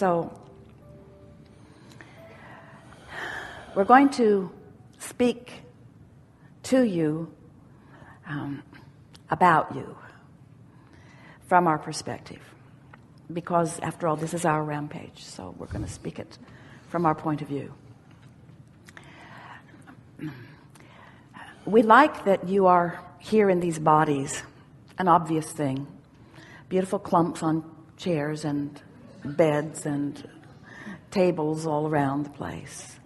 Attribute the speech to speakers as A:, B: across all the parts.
A: So we're going to speak to you about you from our perspective, because after all, this is our rampage, so we're going to speak it from our point of view. We like that you are here in these bodies, an obvious thing. Beautiful clumps on chairs and beds and tables all around the place.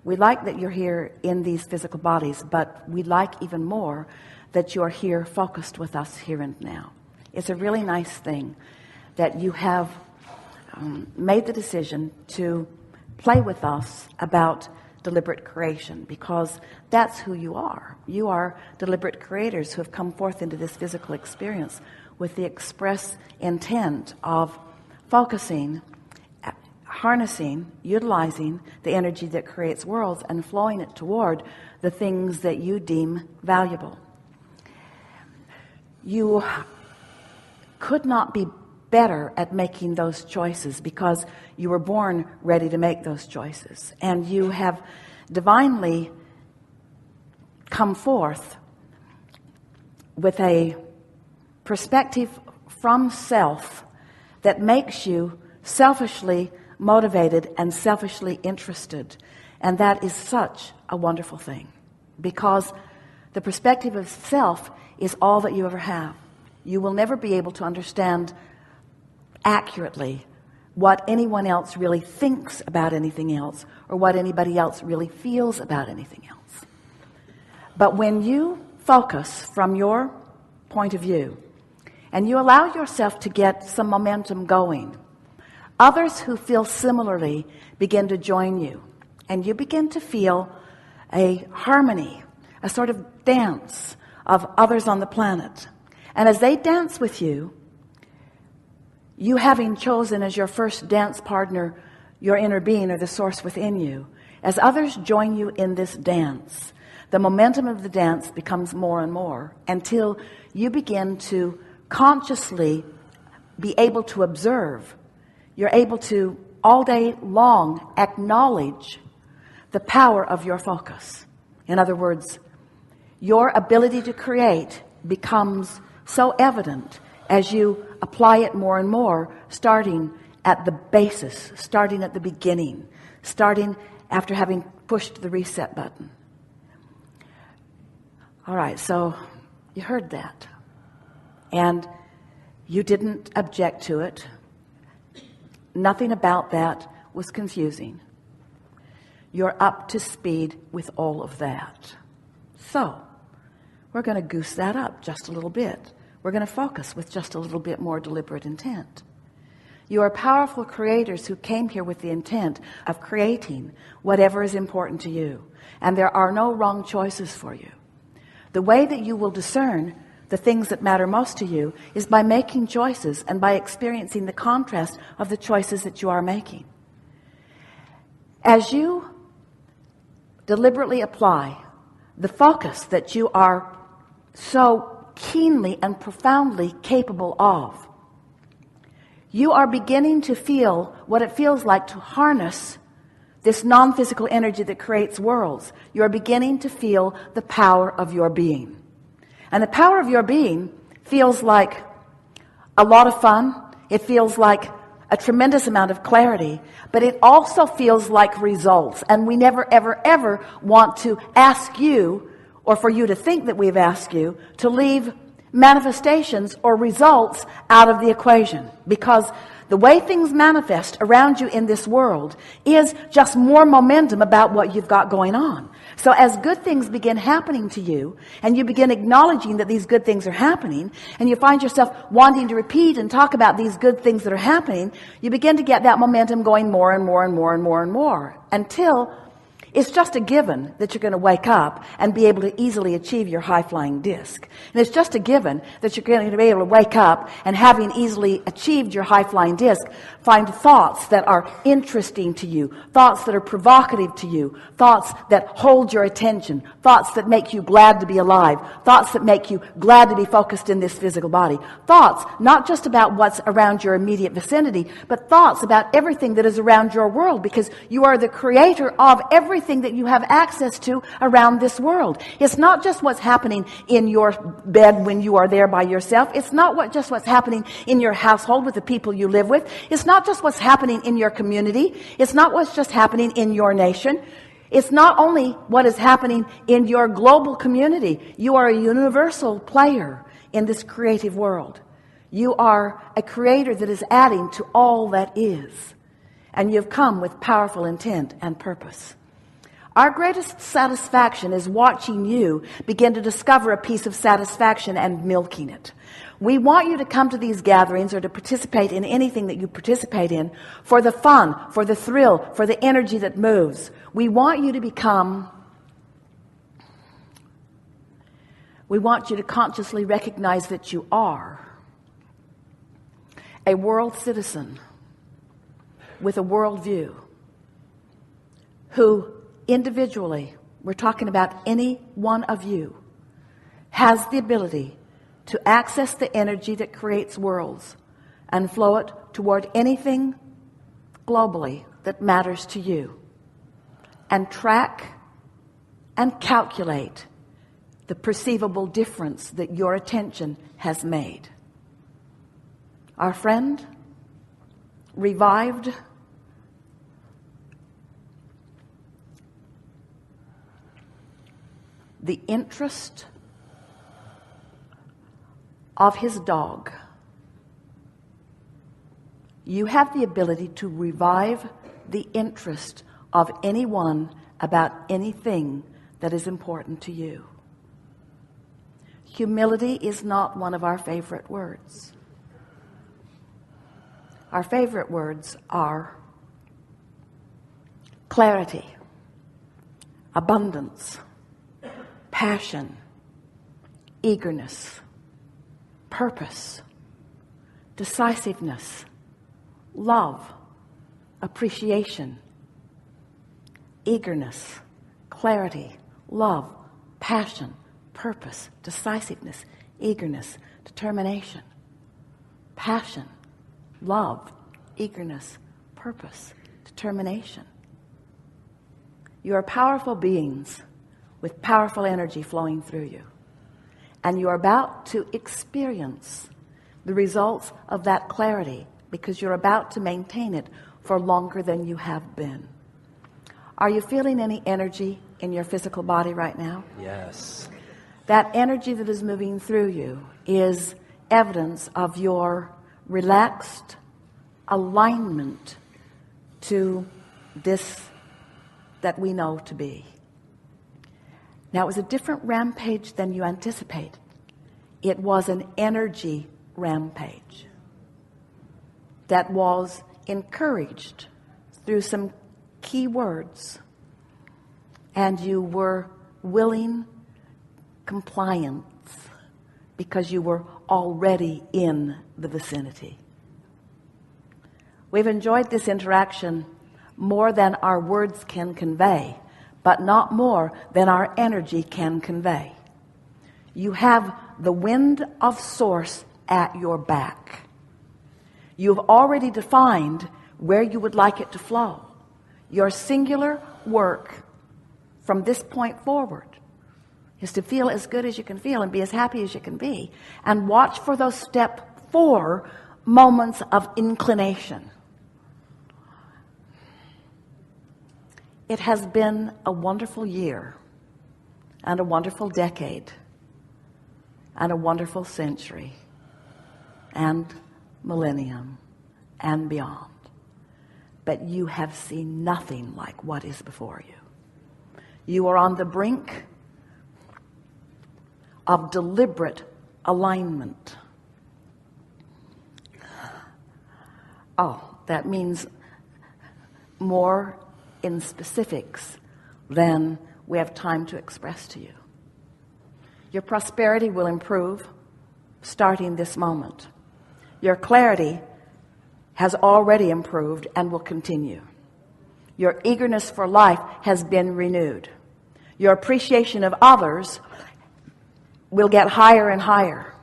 A: We like that you're here in these physical bodies, but we like even more that you're here focused with us here and now. It's a really nice thing that you have made the decision to play with us about deliberate creation, because that's who you are. You are deliberate creators who have come forth into this physical experience with the express intent of focusing, harnessing, utilizing the energy that creates worlds and flowing it toward the things that you deem valuable. You could not be better at making those choices because you were born ready to make those choices, and you have divinely come forth with a perspective from self that makes you selfishly motivated and selfishly interested. And that is such a wonderful thing, because the perspective of self is all that you ever have. You will never be able to understand accurately what anyone else really thinks about anything else, or what anybody else really feels about anything else. But when you focus from your point of view and you allow yourself to get some momentum going, others who feel similarly begin to join you, and you begin to feel a harmony, a sort of dance of others on the planet. And as they dance with you, you having chosen as your first dance partner your inner being, or the source within you, as others join you in this dance, the momentum of the dance becomes more and more until you begin to consciously be able to observe. You're able to all day long acknowledge the power of your focus. In other words, your ability to create becomes so evident as you apply it more and more, starting at the basis, starting at the beginning, starting after having pushed the reset button. All right, so you heard that, and you didn't object to it. Nothing about that was confusing. You're up to speed with all of that. So we're going to goose that up just a little bit. We're going to focus with just a little bit more deliberate intent. You are powerful creators who came here with the intent of creating whatever is important to you. And there are no wrong choices for you. The way that you will discern the things that matter most to you is by making choices and by experiencing the contrast of the choices that you are making. As you deliberately apply the focus that you are so keenly and profoundly capable of, you are beginning to feel what it feels like to harness this non-physical energy that creates worlds. You are beginning to feel the power of your being. And the power of your being feels like a lot of fun. It feels like a tremendous amount of clarity, but it also feels like results. And we never, ever, ever want to ask you, or for you to think that we've asked you, to leave manifestations or results out of the equation, because the way things manifest around you in this world is just more momentum about what you've got going on. So as good things begin happening to you, and you begin acknowledging that these good things are happening, and you find yourself wanting to repeat and talk about these good things that are happening, you begin to get that momentum going more and more and more and more and more, until It's just a given that you're going to wake up and be able to easily achieve your high-flying disc. And it's just a given that you're going to be able to wake up and, having easily achieved your high-flying disc, find thoughts that are interesting to you, thoughts that are provocative to you, thoughts that hold your attention, thoughts that make you glad to be alive, thoughts that make you glad to be focused in this physical body, thoughts not just about what's around your immediate vicinity, but thoughts about everything that is around your world, because you are the creator of everything that you have access to around this world. It's not just what's happening in your bed when you are there by yourself. It's not just what's happening in your household with the people you live with. It's not just what's happening in your community. It's not what's just happening in your nation. It's not only what is happening in your global community. You are a universal player in this creative world. You are a creator that is adding to all that is. And you've come with powerful intent and purpose. Our greatest satisfaction is watching you begin to discover a piece of satisfaction and milking it. We want you to come to these gatherings or to participate in anything that you participate in for the fun, for the thrill, for the energy that moves. We want you to consciously recognize that you are a world citizen with a worldview who individually, we're talking about any one of you, has the ability to access the energy that creates worlds and flow it toward anything globally that matters to you, and track and calculate the perceivable difference that your attention has made. Our friend, revived the interest of his dog. You have the ability to revive the interest of anyone about anything that is important to you. Humility is not one of our favorite words. Our favorite words are clarity, abundance, passion, eagerness, purpose, decisiveness, love, appreciation, eagerness, clarity, love, passion, purpose, decisiveness, eagerness, determination, passion, love, eagerness, purpose, determination. You are powerful beings with powerful energy flowing through you. And you are about to experience the results of that clarity, because you're about to maintain it for longer than you have been. Are you feeling any energy in your physical body right now?
B: Yes.
A: That energy that is moving through you is evidence of your relaxed alignment to this that we know to be. Now, it was a different rampage than you anticipated. It was an energy rampage that was encouraged through some key words, and you were willing compliance because you were already in the vicinity. We've enjoyed this interaction more than our words can convey, but not more than our energy can convey. You have the wind of source at your back. You've already defined where you would like it to flow. Your singular work from this point forward is to feel as good as you can feel and be as happy as you can be, and watch for those step 4 moments of inclination. It has been a wonderful year and a wonderful decade and a wonderful century and millennium and beyond. But you have seen nothing like what is before you. You are on the brink of deliberate alignment. Oh, that means more in specifics. than we have time to express to you. Your prosperity will improve starting this moment. Your clarity has already improved and will continue. Your eagerness for life has been renewed. Your appreciation of others will get higher and higher.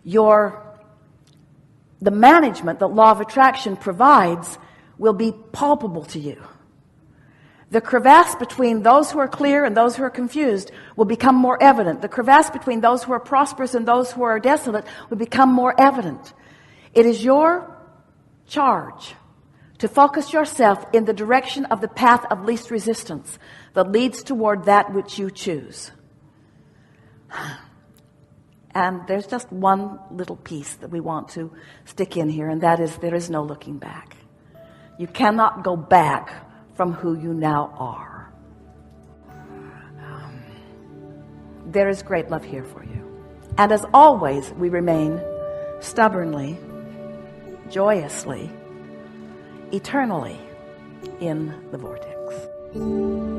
A: The management that law of attraction provides will be palpable to you. The crevasse between those who are clear and those who are confused will become more evident. The crevasse between those who are prosperous and those who are desolate will become more evident. It is your charge to focus yourself in the direction of the path of least resistance that leads toward that which you choose. And there's just one little piece that we want to stick in here, and that is there is no looking back. You cannot go back from who you now are. There is great love here for you. And as always, we remain stubbornly, joyously, eternally in the vortex.